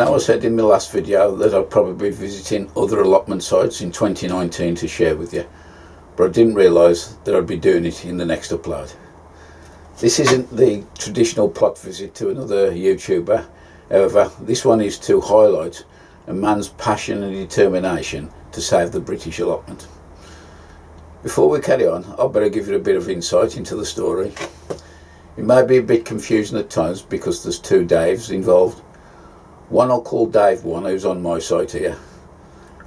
know I said in my last video that I'll probably be visiting other allotment sites in 2019 to share with you, but I didn't realise that I'd be doing it in the next upload. This isn't the traditional plot visit to another YouTuber, however this one is to highlight a man's passion and determination to save the British allotment. Before we carry on, I'd better give you a bit of insight into the story. It may be a bit confusing at times because there's two Daves involved. One I'll call Dave 1, who's on my site here,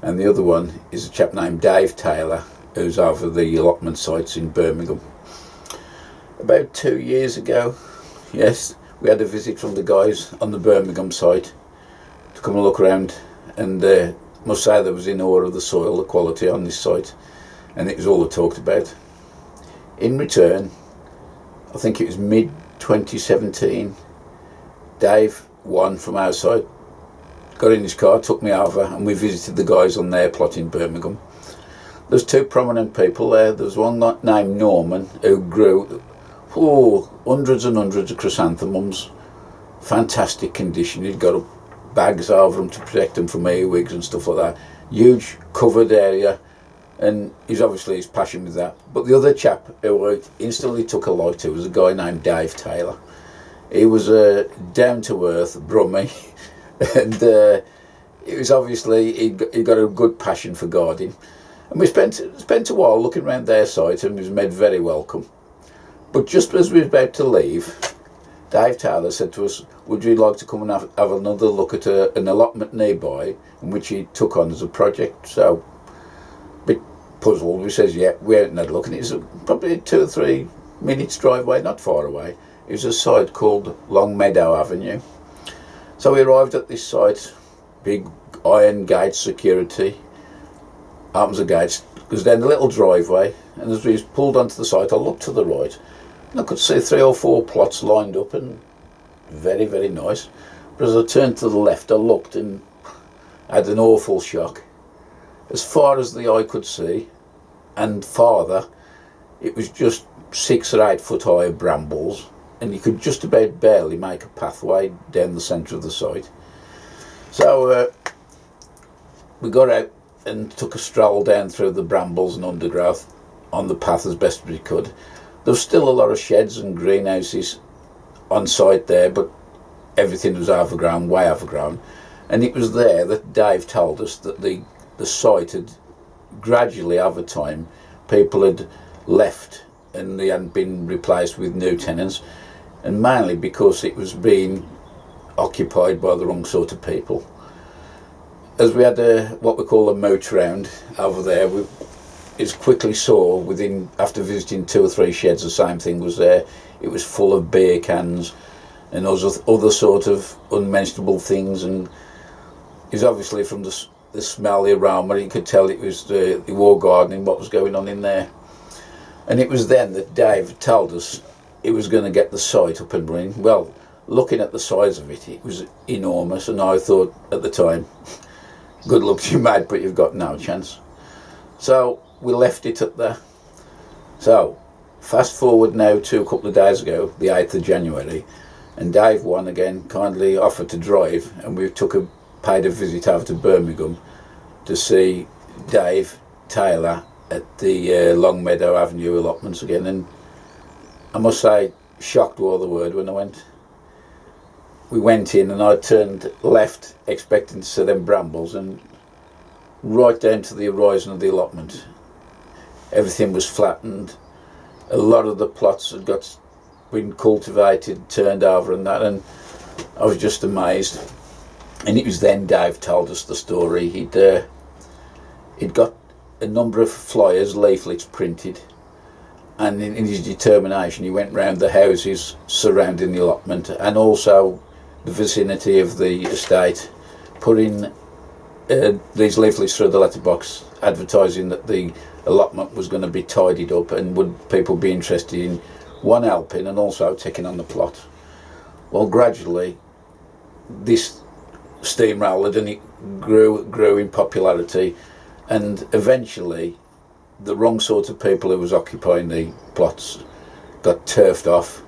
and the other one is a chap named Dave Taylor, who's over the allotment sites in Birmingham. About 2 years ago, yes, we had a visit from the guys on the Birmingham site to come and look around, and must say there was in awe of the soil, the quality on this site, and it was all they talked about. In return, I think it was mid 2017, Dave 1 from our site got in his car, took me over, and we visited the guys on their plot in Birmingham. There's two prominent people there. There's one named Norman who grew hundreds and hundreds of chrysanthemums, fantastic condition. He'd got bags over them to protect them from earwigs and stuff like that. Huge covered area, and he's obviously his passion with that. But the other chap who I instantly took a like to was a guy named Dave Taylor. He was a down-to-earth brummie, and it was obviously he got a good passion for gardening. And we spent a while looking around their site and was made very welcome. But just as we were about to leave, Dave Taylor said to us, would you like to come and have another look at an allotment nearby, in which he took on as a project? So, a bit puzzled, we says, yeah, we went and had a look, and it's probably 2 or 3 minutes drive away, not far away. It was a site called Longmeadow Avenue. So we arrived at this site, big iron gate security, arms of gates. There's then a little driveway, and as we pulled onto the site, I looked to the right, and I could see 3 or 4 plots lined up, and very, very nice. But as I turned to the left, I looked and had an awful shock. As far as the eye could see, and farther, it was just 6 or 8 foot high brambles, and you could just about barely make a pathway down the centre of the site. So we got out and took a stroll down through the brambles and undergrowth on the path as best we could. There was still a lot of sheds and greenhouses on site there, but everything was overgrown, way overgrown. And it was there that Dave told us that the site had gradually, over time, people had left and they hadn't been replaced with new tenants, and mainly because it was being occupied by the wrong sort of people. As we had what we call a mooch round over there, we quickly saw after visiting 2 or 3 sheds, the same thing was there. It was full of beer cans and other sort of unmentionable things, and it was obviously from the smell, the aroma, you could tell it was the war gardening, what was going on in there. And it was then that Dave told us he was going to get the site up and running. Well, looking at the size of it, it was enormous, and I thought at the time, good luck to you, mate, but you've got no chance. So we left it at there. So fast forward now to a couple of days ago, the 8th of January, and Dave 1 again kindly offered to drive, and we paid a visit over to Birmingham to see Dave Taylor at the Longmeadow Avenue allotments again. And I must say, shocked were the word when I went. We went in and I turned left expecting to see them brambles, and right down to the horizon of the allotment everything was flattened. A lot of the plots had been cultivated, turned over and that, and I was just amazed. And it was then Dave told us the story. He'd got a number of flyers, leaflets printed, and in his determination he went round the houses surrounding the allotment and also the vicinity of the estate, putting these leaflets through the letterbox advertising that the allotment was going to be tidied up, and would people be interested in one helping and also taking on the plot. Well, gradually this steamrolled and it grew in popularity, and eventually the wrong sort of people who was occupying the plots got turfed off,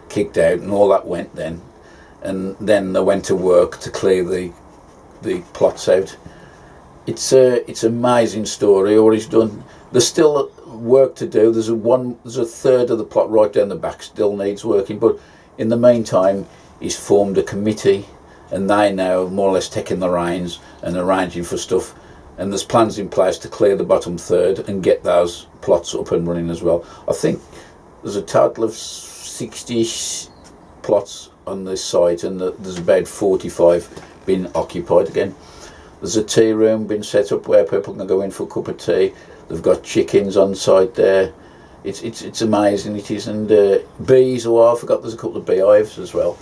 kicked out, and all that went then. And then they went to work to clear the the plots out. It's amazing story what he's done. There's still work to do. There's a third of the plot right down the back still needs working, but in the meantime he's formed a committee and they now more or less taking the reins and arranging for stuff, and there's plans in place to clear the bottom third and get those plots up and running as well. I think there's a total of 60 plots on this site, and there's about 45 been occupied again. There's a tea room been set up where people can go in for a cup of tea. They've got chickens on site there. It's amazing, it is. And bees, I forgot there's a couple of beehives as well.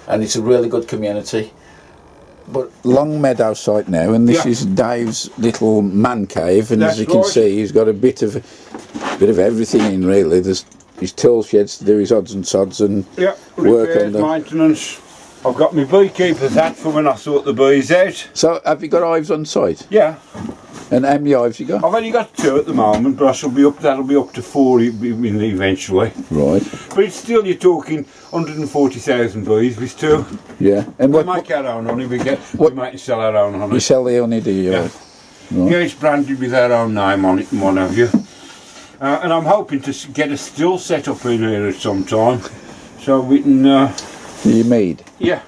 And it's a really good community. But Long Meadow site now, and this is Dave's little man cave, and as you can see, he's got a bit of everything in really. There's his tool sheds to do his odds and sods and work on them. Maintenance. I've got my beekeeper's hat for when I sort the bees out. So have you got hives on site? Yeah. And how many hives you got? I've only got 2 at the moment, but that'll be up to 4 eventually. Right. But it's still, you're talking 140,000 bees with 2. Yeah. And we make our own honey. We make and sell our own honey. You sell the honey, do you? Yeah. Right. Yeah, it's branded with our own name on it and what have you. And I'm hoping to get a still set up in here at some time, so we can. You made? Yeah.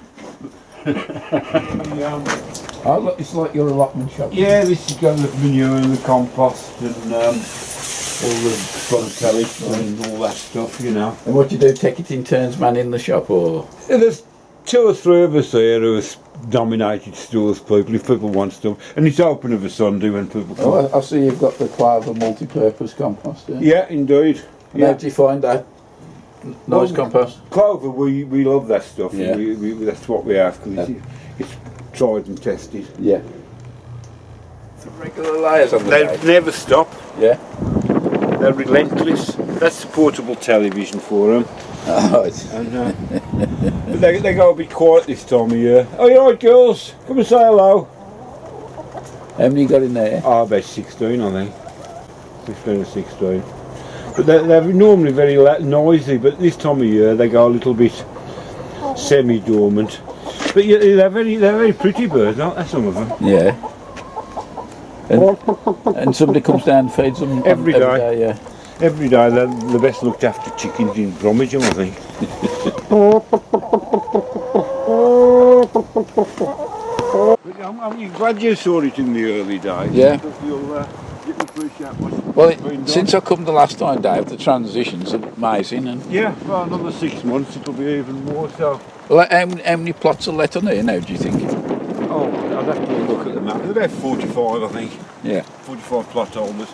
Oh, look, it's like your allotment shop. Yeah, this has got the manure and the compost and all the front and all that stuff, you know. And what do you do? Take it in turns, man, in the shop, or? Yeah, there's 2 or 3 of us here who are dominated stores people, if people want stuff. And it's open of a Sunday when people come. Oh, I see you've got the Clover multi-purpose compost. Yeah, indeed. And how do you find that? Nice compost? Clover, we love that stuff. Yeah. That's what we have, because it's tried and tested. Yeah. Some regular layers on the They day. never stop. Yeah. They're relentless. That's the portable television for them. Oh, right. And, but they go a bit quiet this time of year. Oh, you alright, girls? Come and say hello. How many you got in there? Oh, about 16, I think. 15 or 16. But they're normally very noisy, but this time of year they go a little bit semi-dormant. But yeah, they're very pretty birds, aren't they, some of them? Yeah. And somebody comes down and feeds them every day. Yeah. Every day. They're the best looked after chickens in Birmingham, I think. I'm glad you saw it in the early days. Yeah. Because you'll appreciate what's Well, been done. since I come the last time, Dave, the transition's amazing. And yeah, well, another 6 months it'll be even more so. well, how many plots are let on here now, do you think? Oh, I'd have to look at the map. There's about 45, I think. Yeah. 45 plot holders.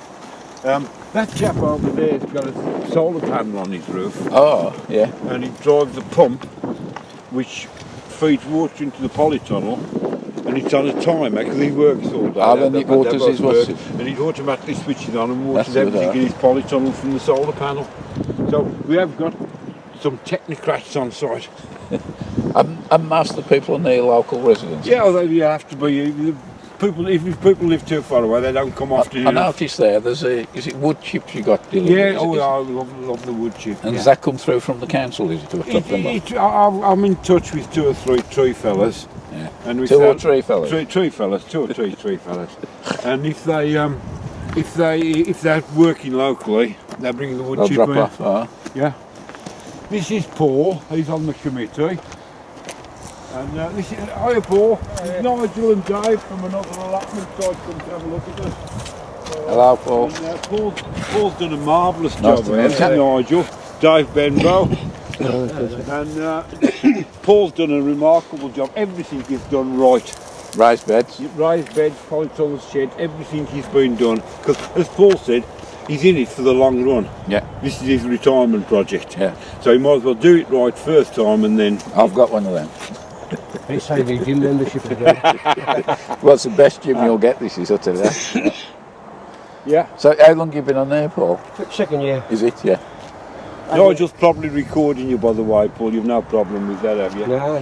That chap over there has got a solar panel on his roof. Oh, yeah. And he drives a pump which feeds water into the polytunnel, and it's on a timer because he works all day. Oh, then it waters his water. And it automatically switches on and waters everything in his polytunnel from the solar panel. So we have got some technocrats on site. And most of the people are near local residents. Yeah, although you have to be. People, if people live too far away, they don't come often. I noticed there. Is it wood chips you got delivered? Yeah, I love the wood chip. And does that come through from the council? Is it? I'm in touch with 2 or 3 tree fellas. Yeah. And 2 or 3 fellas. 2 fellas, 2 or 3 tree fellas. And if they're working locally, they bring the wood chip in. Drop off. Yeah. This is Paul. He's on the committee. And this is, hiya Paul, this is Nigel and Dave from another allotment site come to have a look at us. Hello Paul. And, Paul's done a marvellous job here, Nigel, Dave Benbow. And Paul's done a remarkable job, everything is done right. Raised beds? Raised beds, polytunnel shed, everything has been done. Because as Paul said, he's in it for the long run. Yeah. This is his retirement project. Yeah. So he might as well do it right first time and then... I've got one of them. It's saving gym membership again. Well, it's the best gym you'll get, this is, I'll tell you that. Yeah. So how long have you been on there, Paul? 2nd year. Is it? Yeah. Nigel's probably recording you, by the way, Paul. You've no problem with that, have you? No.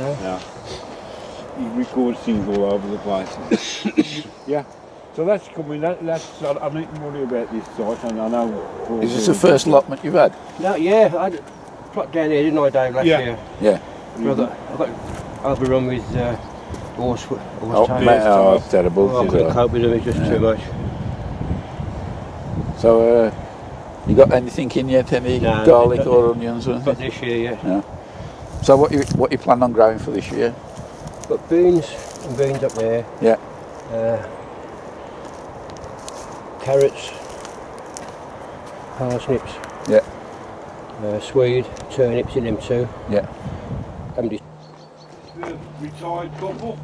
He records things all over the place. Yeah. So that's coming. I need to worry about this site, and I know. Paul, Is this the first allotment you've had? No, yeah, I plot down here, didn't I, Dave, last year? Yeah. Brother, I got overrun with Horse Oh, tail. mate, oh, it's terrible. Oh, I couldn't cope with them, it's just too much. So, you got anything in yet? Any No, garlic but- or onions or But anything? this year, yeah. No. So what you plan on growing for this year? Got beans and beans up there. Yeah. Carrots, parsnips, Yeah. swede, turnips in them too. Yeah. And just The retired couple.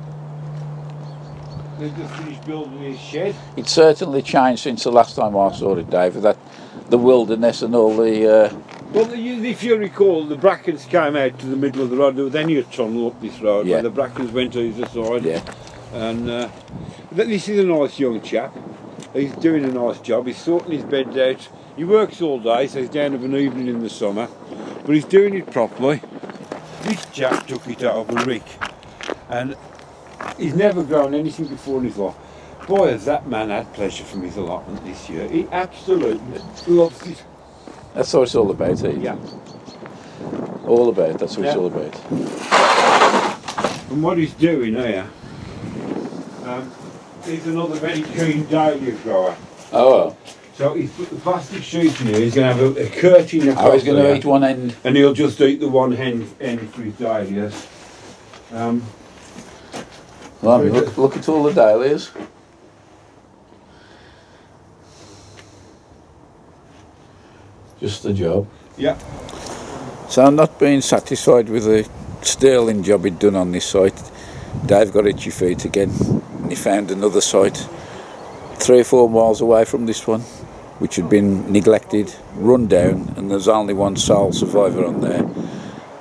They've just finished building his shed. It's certainly changed since the last time I saw it, Dave. That the wilderness and all the. Well, if you recall, the brackens came out to the middle of the road. There was only a tunnel up this road, Yeah. where the brackens went to either side. Yeah. And this is a nice young chap. He's doing a nice job. He's sorting his bed out. He works all day, so he's down of an evening in the summer. But he's doing it properly. This chap took it out of a rick, and he's never grown anything before in his life. Boy, has that man had pleasure from his allotment this year. He absolutely loves it. That's what it's all about, eh? Yeah. All about. That's what it's Yeah. all about. And what he's doing here, he's another very keen dahlia grower. Oh. So he's put the plastic sheet in here. He's going to have a curtain across I was going to there, eat one end. and he'll just eat the one end for his dahlias. Well, look at all the dahlias. Just the job. Yeah. So I'm not being satisfied with the sterling job he'd done on this site. Dave got itchy feet again, and he found another site 3 or 4 miles away from this one, which had been neglected, run down, and there's only one sole survivor on there.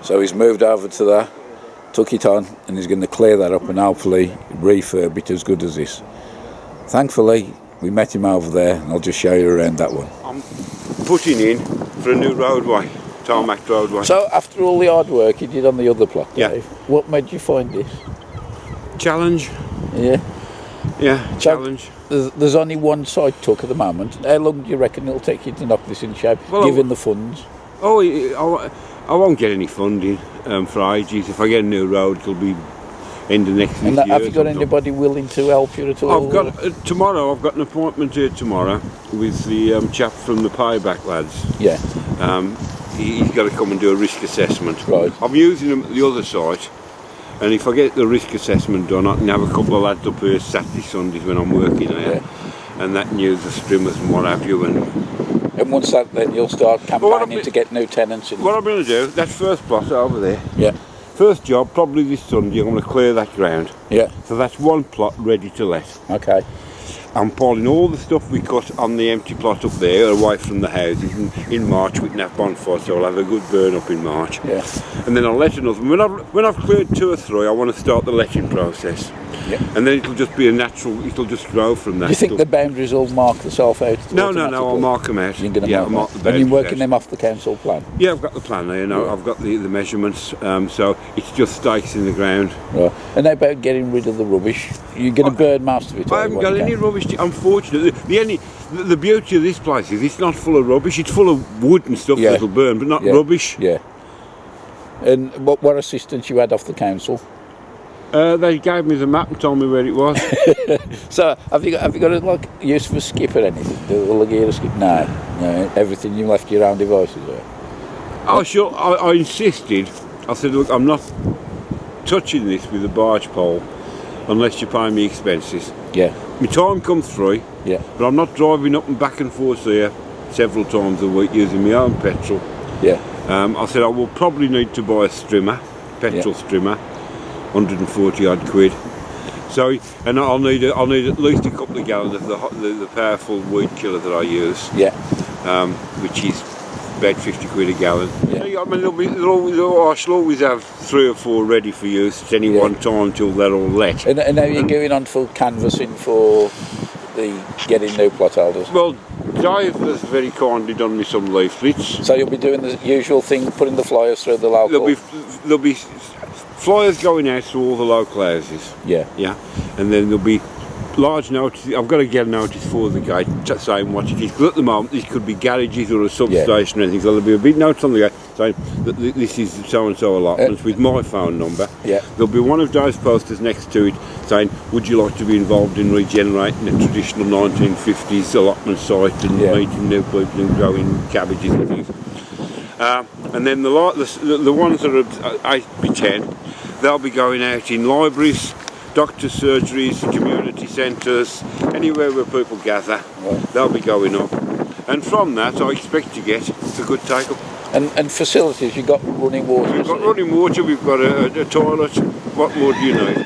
So he's moved over to that, took it on, and he's going to clear that up and hopefully refurb it as good as this. Thankfully, we met him over there, and I'll just show you around that one. I'm putting in for a new roadway, tarmac roadway. So after all the hard work you did on the other plot, Yeah. Dave, what made you find this? Challenge. Yeah. Yeah, challenge. There's only one site took at the moment. How long do you reckon it'll take you to knock this in shape, Well, given the funds? Oh, I won't get any funding for ages. If I get a new road, it'll be end of next And year. have you got anybody willing to help you at all? I've got tomorrow. I've got an appointment here tomorrow with the chap from the Payback lads. Yeah. He's got to come and do a risk assessment. Right. I'm using him at the other site, and if I get the risk assessment done, I can have a couple of lads up here Saturday, Sundays when I'm working here, and that can use the strimmers and what have you. And once that, then you'll start campaigning to get new tenants in. What I'm going to do, that first plot over there. Yeah. First job, probably this Sunday, I'm going to clear that ground. Yeah. So that's one plot ready to let. Okay. I'm piling all the stuff we cut on the empty plot up there away from the houses. And in March we can have bonfires, so I'll have a good burn up in March. Yeah. And then I'll let another. When I've cleared 2 or 3, I want to start the letting process. Yeah. And then it'll just be a natural. It'll just grow from that. Do you think the boundaries will mark themselves out? No. I'll mark them out. You're going to I'll mark the and boundaries you're working out. them off the council plan? Yeah, I've got the plan there. No, I've got the measurements. So it's just stakes in the ground. Right. And how about getting rid of the rubbish? You're going to burn most of it? I haven't got any rubbish. Unfortunately, the beauty of this place is it's not full of rubbish. It's full of wood and stuff that'll burn, but not rubbish. Yeah. And what assistance you had off the council? They gave me the map and told me where it was. So have you got a use for a skip or anything? Will they give you a skip? No. Everything you left your own devices there. Oh, sure. I insisted. I said, look, I'm not touching this with a barge pole unless you pay me expenses. Yeah. My time comes free. Yeah. But I'm not driving up and back and forth here several times a week using my own petrol. Yeah. I said I will probably need to buy a strimmer, petrol strimmer, 140 odd quid. So, and I'll need at least a couple of gallons of the powerful weed killer that I use. Yeah. Which is about 50 quid a gallon. Yeah. I mean, I shall always have 3 or 4 ready for use at any one time till they're all let. And how are you going on for canvassing for the getting new plot holders? Well, Dave has very kindly done me some leaflets. So you'll be doing the usual thing, putting the flyers through the local... There'll be flyers going out to all the local houses. Yeah. Yeah. And then there'll be large notice. I've got to get a notice for the gate saying what it is. Because at the moment, this could be garages or a substation or anything. So there'll be a big notice on the gate saying that this is so and so allotments with my phone number. Yeah. There'll be one of those posters next to it saying, "Would you like to be involved in regenerating a traditional 1950s allotment site and meeting new people and growing cabbages and things?" And then the ones that are 8 by 10, they'll be going out in libraries, doctors' surgeries, community centres, anywhere where people gather. They'll be going up. And from that, I expect to get a good take-up. And facilities, you've got running water? We've got running water, we've got a toilet. What more do you need?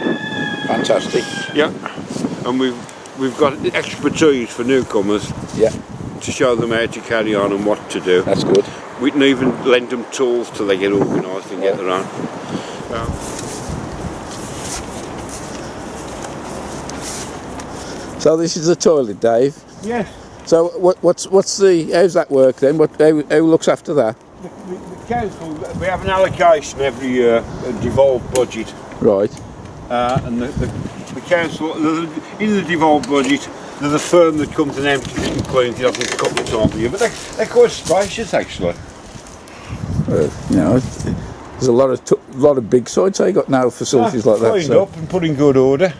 Fantastic. Yeah. And we've got expertise for newcomers. Yeah. To show them how to carry on and what to do. That's good. We can even lend them tools till they get organised and get their own. So this is the toilet, Dave. Yes. So how's that work then? Who looks after that? The council, we have an allocation every year, a devolved budget. Right. And the council, in the devolved budget, there's a firm that comes and empties it and cleans it, I think, a couple of times a year. But they're quite spacious, actually. You know, there's a lot of big sites. They got now facilities like that. Cleaned up and put in good order.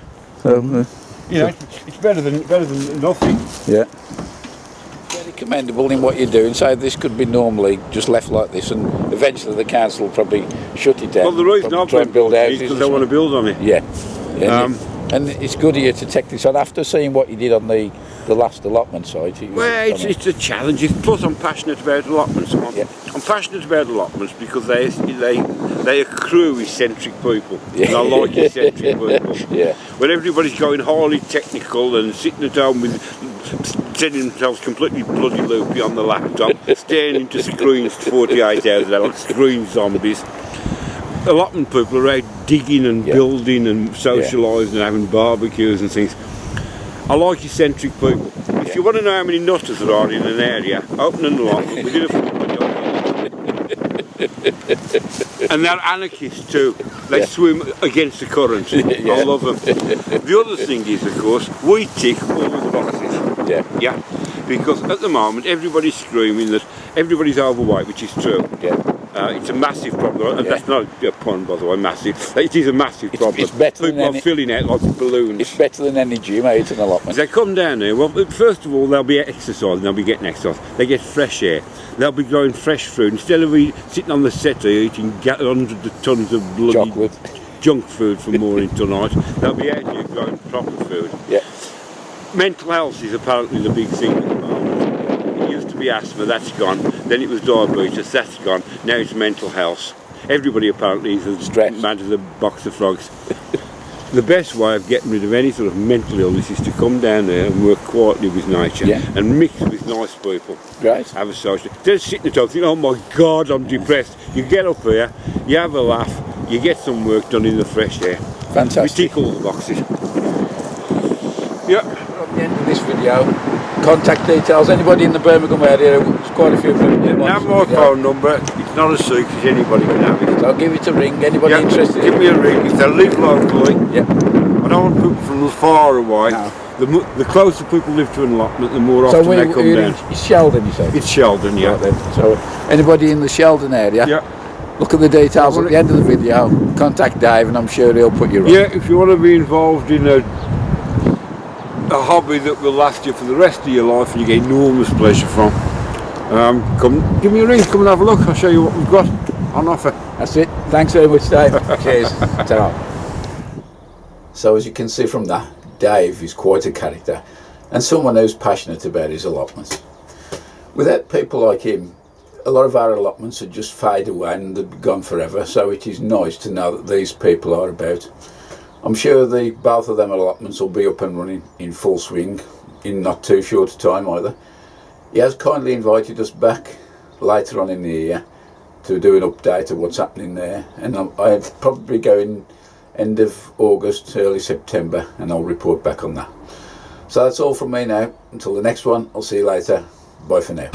You know, it's better than nothing. Yeah. Very commendable in what you're doing. So this could be normally just left like this, and eventually the council will probably shut it down. Well, the reason I've try and build houses because they want to build on it. Yeah. And it's good of you to take this on after seeing what you did on the last allotment site. It's a challenge. Plus, I'm passionate about allotments. I'm passionate about allotments because they accrue eccentric people. Yeah. And I like eccentric people. Yeah. When everybody's going highly technical and sitting at home with setting themselves completely bloody loopy on the laptop, staring into screens 48 hours a day like screen zombies. Allotment people are out digging and building and socialising and having barbecues and things. I like eccentric people. If you want to know how many nutters there are in an area, open an allotment within a and they're anarchists too. They swim against the current. I love them. The other thing is, of course, we tick all the boxes. Yeah. Because at the moment, everybody's screaming that everybody's overweight, which is true. Yeah. It's a massive problem, and that's not a pun, by the way, massive. It is a massive problem. It's better People are filling out like balloons. It's better than any gym, it's an allotment. As they come down here, well, first of all, they'll be exercising, they'll be getting exercise. They get fresh air. They'll be growing fresh food. Instead of sitting on the settee eating hundreds of tons of bloody junk food from morning till night, they'll be out here growing proper food. Yeah. Mental health is apparently the big thing at the moment. It used to be asthma, that's gone. Then it was diabetes, that's gone. Now it's mental health. Everybody apparently is as mad as a box of frogs. The best way of getting rid of any sort of mental illness is to come down there and work quietly with nature and mix with nice people. Right. Have a social. Instead of sitting at home thinking, oh my God, I'm depressed. You get up here, you have a laugh, you get some work done in the fresh air. Fantastic. We tick all the boxes. Yeah. At the end of this video, contact details. Anybody in the Birmingham area, there's quite a few people. Have my phone number. It's not a secret, anybody can have it. So I'll give it a ring. Anybody interested? Give me a ring. If they live locally, I don't want people from far away. No. The closer people live to an allotment, the more often they come down. It's Sheldon, you say? It's Sheldon, yeah. Right then. So anybody in the Sheldon area, look at the details at the end of the video. Contact Dave, and I'm sure he'll put you right. Yeah, if you want to be involved in a hobby that will last you for the rest of your life and you get enormous pleasure from, come give me a ring, come and have a look. I'll show you what we've got on offer. That's it. Thanks very much, Dave. Cheers. Ta-ra. So as you can see from that, Dave is quite a character and someone who's passionate about his allotments. Without people like him, a lot of our allotments would just fade away and they'd be gone forever, so it is nice to know that these people are about. I'm sure both of them allotments will be up and running in full swing in not too short a time either. He has kindly invited us back later on in the year to do an update of what's happening there, and I'll probably go in end of August, early September, and I'll report back on that. So that's all from me now. Until the next one, I'll see you later. Bye for now.